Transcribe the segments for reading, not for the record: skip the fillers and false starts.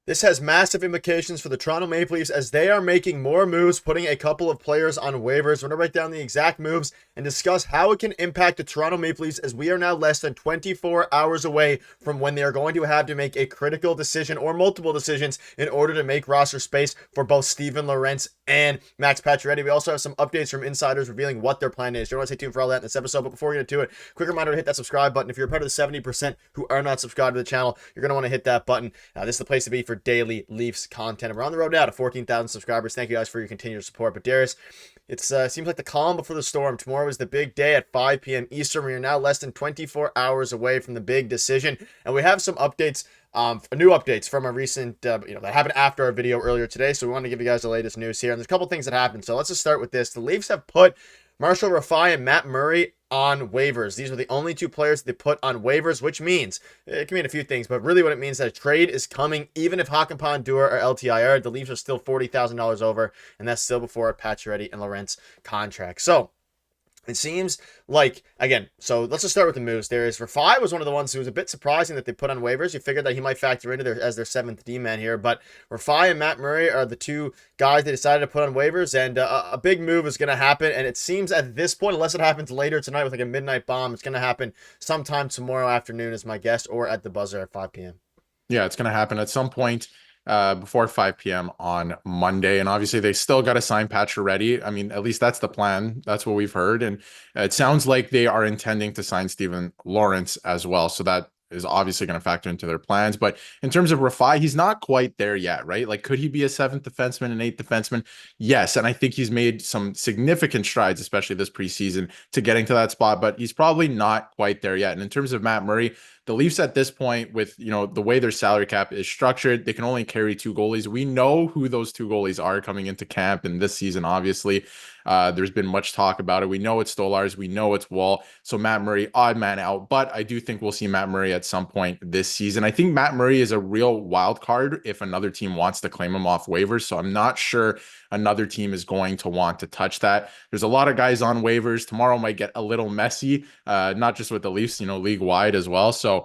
This has massive implications for the Toronto Maple Leafs as they are making more moves, putting a couple of players on waivers. We're going to write down the exact moves and discuss how it can impact the Toronto Maple Leafs as we are now less than 24 hours away from when they are going to have to make a critical decision or multiple decisions in order to make roster space for both Steven Lorentz and Max Pacioretty. We also have some updates from insiders revealing what their plan is. You don't want to stay tuned for all that in this episode, but before we get into it, quick reminder to hit that subscribe button. If you're a part of the 70% who are not subscribed to the channel, you're going to want to hit that button. This is the place to be for daily Leafs content. And we're on the road now to 14,000 subscribers. Thank you guys for your continued support. But Darius, it seems like the calm before the storm. Tomorrow is the big day at 5 p.m. Eastern. We are now less than 24 hours away from the big decision. And we have some updates, new updates from a recent, that happened after our video earlier today. So we want to give you guys the latest news here. And there's a couple things that happened. So let's just start with this. The Leafs have put Marshall Rafai and Matt Murray on waivers. These are the only two players they put on waivers, which means it can mean a few things, but really what it means is that a trade is coming. Even if Hakanpää, Duehr, or LTIR, the Leafs are still $40,000 over, and that's still before Pacioretty and Lorentz contract. So it seems like, again, so let's just start with the moves. Rafai was one of the ones who was a bit surprising that they put on waivers. You figured that he might factor into as their seventh D-man here, but Rafai and Matt Murray are the two guys they decided to put on waivers, and a big move is going to happen, and it seems at this point, unless it happens later tonight with like a midnight bomb, it's going to happen sometime tomorrow afternoon is my guess, or at the buzzer at 5 p.m. Yeah, it's going to happen at some point before 5 p.m. on Monday. And obviously they still got to sign Pacioretty. I mean, at least that's the plan. That's what we've heard. And it sounds like they are intending to sign Steven Lorentz as well. So that is obviously going to factor into their plans. But in terms of Rafai, he's not quite there yet, right? Like, could he be a seventh defenseman, an eighth defenseman? Yes. And I think he's made some significant strides, especially this preseason, to getting to that spot, but he's probably not quite there yet. And in terms of Matt Murray, the Leafs at this point, with the way their salary cap is structured, they can only carry two goalies. We know who those two goalies are coming into camp and this season. Obviously, there's been much talk about it. We know it's Stolarz, we know it's Wall. So Matt Murray, odd man out. But I do think we'll see Matt Murray at some point this season. I think Matt Murray is a real wild card if another team wants to claim him off waivers. So I'm not sure another team is going to want to touch that. There's a lot of guys on waivers. Tomorrow might get a little messy, not just with the Leafs, league wide as well. So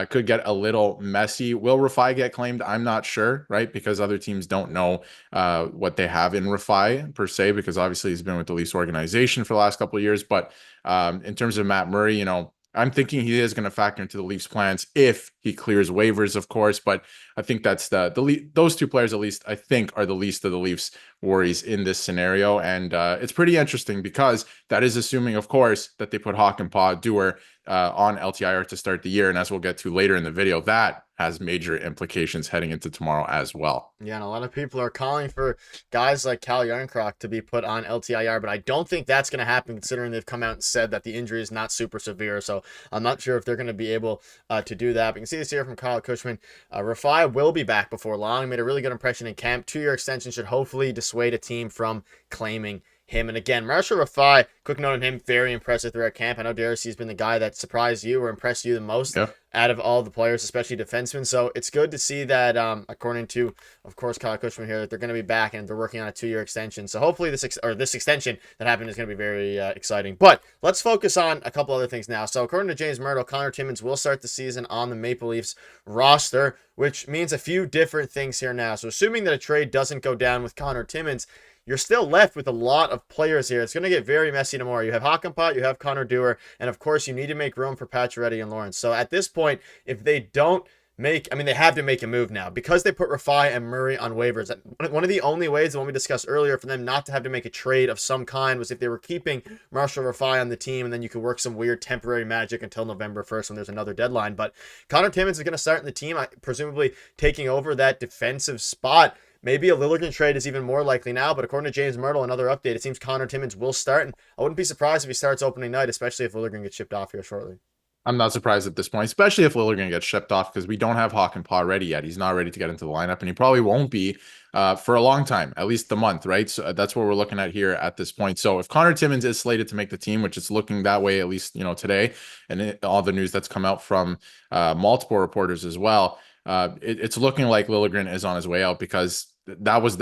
could get a little messy. Will Rafai get claimed? I'm not sure, right? Because other teams don't know what they have in Rafai per se, because obviously he's been with the Leafs organization for the last couple of years. But in terms of Matt Murray, I'm thinking he is going to factor into the Leafs' plans if he clears waivers, of course. But I think that's those two players, at least, I think, are the least of the Leafs' worries in this scenario. And it's pretty interesting because that is assuming, of course, that they put Hakanpää, Duehr on LTIR to start the year. And as we'll get to later in the video, that has major implications heading into tomorrow as well. Yeah, and a lot of people are calling for guys like Cal Yarncroc to be put on LTIR, but I don't think that's going to happen considering they've come out and said that the injury is not super severe. So I'm not sure if they're going to be able to do that. But you can see this here from Kyle Cushman. Rafai will be back before long. He made a really good impression in camp. 2-year extension should hopefully dissuade a team from claiming him. And again, Marshall Rafai, quick note on him, very impressive throughout camp. I know Darius has been the guy that surprised you or impressed you the most out of all the players, especially defensemen. So it's good to see that, according to, of course, Kyle Cushman here, that they're going to be back and they're working on a 2-year extension. So hopefully this extension that happened is going to be very exciting. But let's focus on a couple other things now. So according to James Myrtle, Connor Timmins will start the season on the Maple Leafs roster, which means a few different things here now. So assuming that a trade doesn't go down with Connor Timmins, you're still left with a lot of players here. It's going to get very messy tomorrow. You have Hakanpää, you have Connor Duehr, and of course you need to make room for Pacioretty and Lorentz. So at this point, if they don't they have to make a move now because they put Rafai and Murray on waivers. One of the only ways, the one we discussed earlier, for them not to have to make a trade of some kind was if they were keeping Marshall Rafai on the team, and then you could work some weird temporary magic until November 1st when there's another deadline. But Connor Timmins is going to start in the team, presumably taking over that defensive spot. Maybe a Liljegren trade is even more likely now, but according to James Myrtle, another update, it seems Connor Timmins will start, and I wouldn't be surprised if he starts opening night, especially if Liljegren gets shipped off here shortly. I'm not surprised at this point, especially if Liljegren gets shipped off, because we don't have Hakanpää ready yet. He's not ready to get into the lineup, and he probably won't be for a long time, at least a month, right? So that's what we're looking at here at this point. So if Connor Timmins is slated to make the team, which it's looking that way, at least, today, and all the news that's come out from multiple reporters as well, it's looking like Liljegren is on his way out, because that was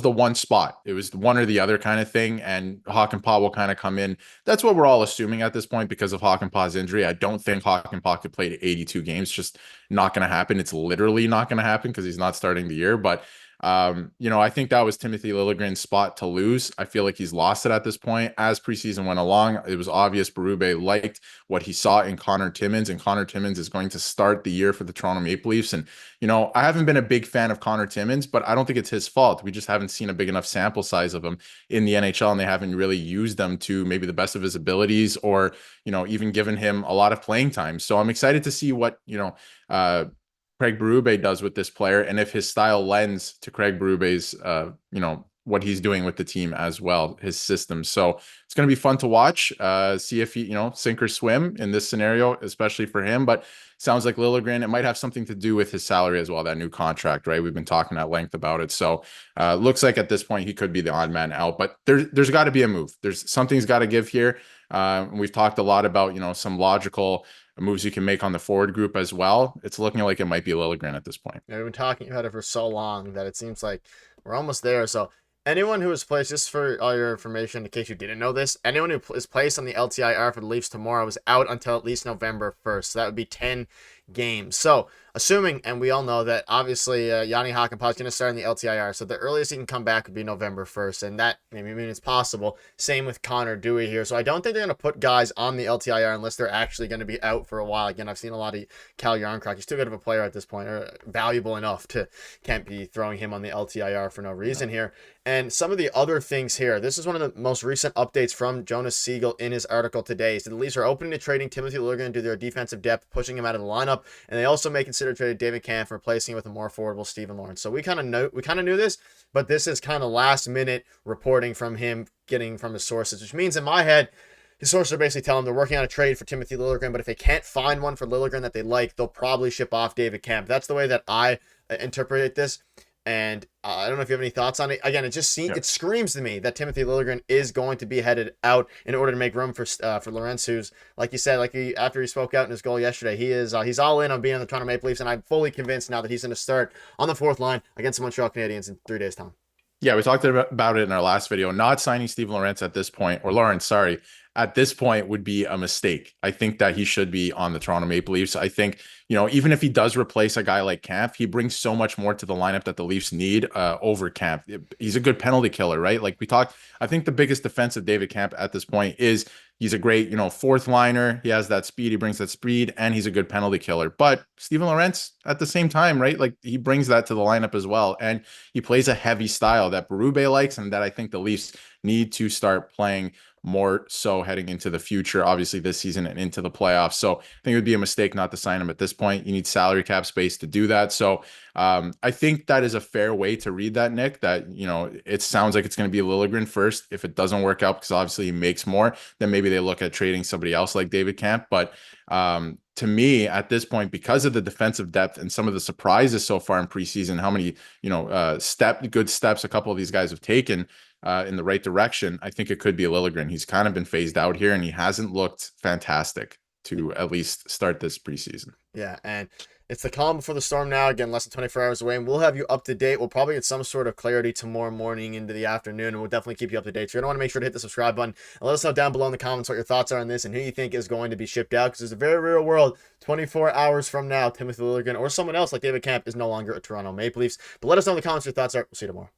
the one spot. It was one or the other kind of thing, and Hakanpää will kind of come in. That's what we're all assuming at this point because of Hakanpää's injury. I don't think Hakanpää could play 82 games. Just not going to happen. It's literally not going to happen because he's not starting the year. But I think that was Timothy Liljegren's spot to lose. I feel like he's lost it at this point. As preseason went along, it was obvious Berube liked what he saw in Connor Timmins, and Connor Timmins is going to start the year for the Toronto Maple Leafs. And, I haven't been a big fan of Connor Timmins, but I don't think it's his fault. We just haven't seen a big enough sample size of him in the NHL, and they haven't really used them to maybe the best of his abilities or, even given him a lot of playing time. So I'm excited to see what, Craig Berube does with this player, and if his style lends to Craig Berube's, what he's doing with the team as well, his system. So it's going to be fun to watch, see if he, sink or swim in this scenario, especially for him. But sounds like Liljegren, it might have something to do with his salary as well, that new contract, right? We've been talking at length about it. So looks like at this point he could be the odd man out, but there's got to be a move. There's something's got to give here. We've talked a lot about, some logical moves you can make on the forward group as well. It's looking like it might be Liljegren at this point. Yeah, we've been talking about it for so long that it seems like we're almost there. So anyone who is placed, just for all your information, in case you didn't know this, anyone who is placed on the LTIR for the Leafs tomorrow is out until at least November 1st. So that would be 10 games. So assuming, and we all know that obviously Yanni Hakanpää is going to start in the LTIR, so the earliest he can come back would be November 1st, and that maybe means it's possible. Same with Connor Dewey here. So I don't think they're going to put guys on the LTIR unless they're actually going to be out for a while. Again, I've seen a lot of Cal Yarncroc. He's too good of a player at this point, or valuable enough to can't be throwing him on the LTIR for no reason here. And some of the other things here, this is one of the most recent updates from Jonas Siegel in his article today. So the Leafs are open to trading Timothy Liljegren due to their defensive depth, pushing him out of the lineup, and they also may consider trading David Kampf, replacing him with a more affordable Stephen Lawrence. So we kind of knew this, but this is kind of last minute reporting from him, getting from his sources, which means in my head, his sources are basically telling him they're working on a trade for Timothy Liljegren, but if they can't find one for Liljegren that they like, they'll probably ship off David Kampf. That's the way that I interpret this. And I don't know if you have any thoughts on it. Again, it screams to me that Timothy Liljegren is going to be headed out in order to make room for Lawrence, who's, like you said, after he spoke out in his goal yesterday, he's all in on being on the Toronto Maple Leafs, and I'm fully convinced now that he's going to start on the fourth line against the Montreal Canadiens in 3 days' time. Yeah, we talked about it in our last video. Not signing Stephen Lawrence at this point, or Lawrence, sorry, at this point would be a mistake. I think that he should be on the Toronto Maple Leafs. I think, even if he does replace a guy like Kampf, he brings so much more to the lineup that the Leafs need over Kampf. He's a good penalty killer, right? Like we talked, I think the biggest defense of David Kampf at this point is he's a great, fourth liner. He has that speed. He brings that speed, and he's a good penalty killer. But Stephen Lawrence, at the same time, right? Like he brings that to the lineup as well. And he plays a heavy style that Berube likes, and that I think the Leafs need to start playing more so heading into the future, obviously this season and into the playoffs. So I think it would be a mistake not to sign him at this point. You need salary cap space to do that. So I think that is a fair way to read that, Nick, that, it sounds like it's going to be Liljegren first. If it doesn't work out, because obviously he makes more, then maybe they look at trading somebody else like David Kampf. But to me, at this point, because of the defensive depth and some of the surprises so far in preseason, how many, good steps a couple of these guys have taken in the right direction, I think it could be Liljegren. He's kind of been phased out here, and he hasn't looked fantastic to at least start this preseason. Yeah, and it's the calm before the storm now. Again, less than 24 hours away, and we'll have you up to date. We'll probably get some sort of clarity tomorrow morning into the afternoon, and we'll definitely keep you up to date. So you're going to want to make sure to hit the subscribe button and let us know down below in the comments what your thoughts are on this and who you think is going to be shipped out, because there's a very real world 24 hours from now, Timothy Liljegren or someone else like David Kampf is no longer a Toronto Maple Leafs. But let us know in the comments what your thoughts are. We'll see you tomorrow.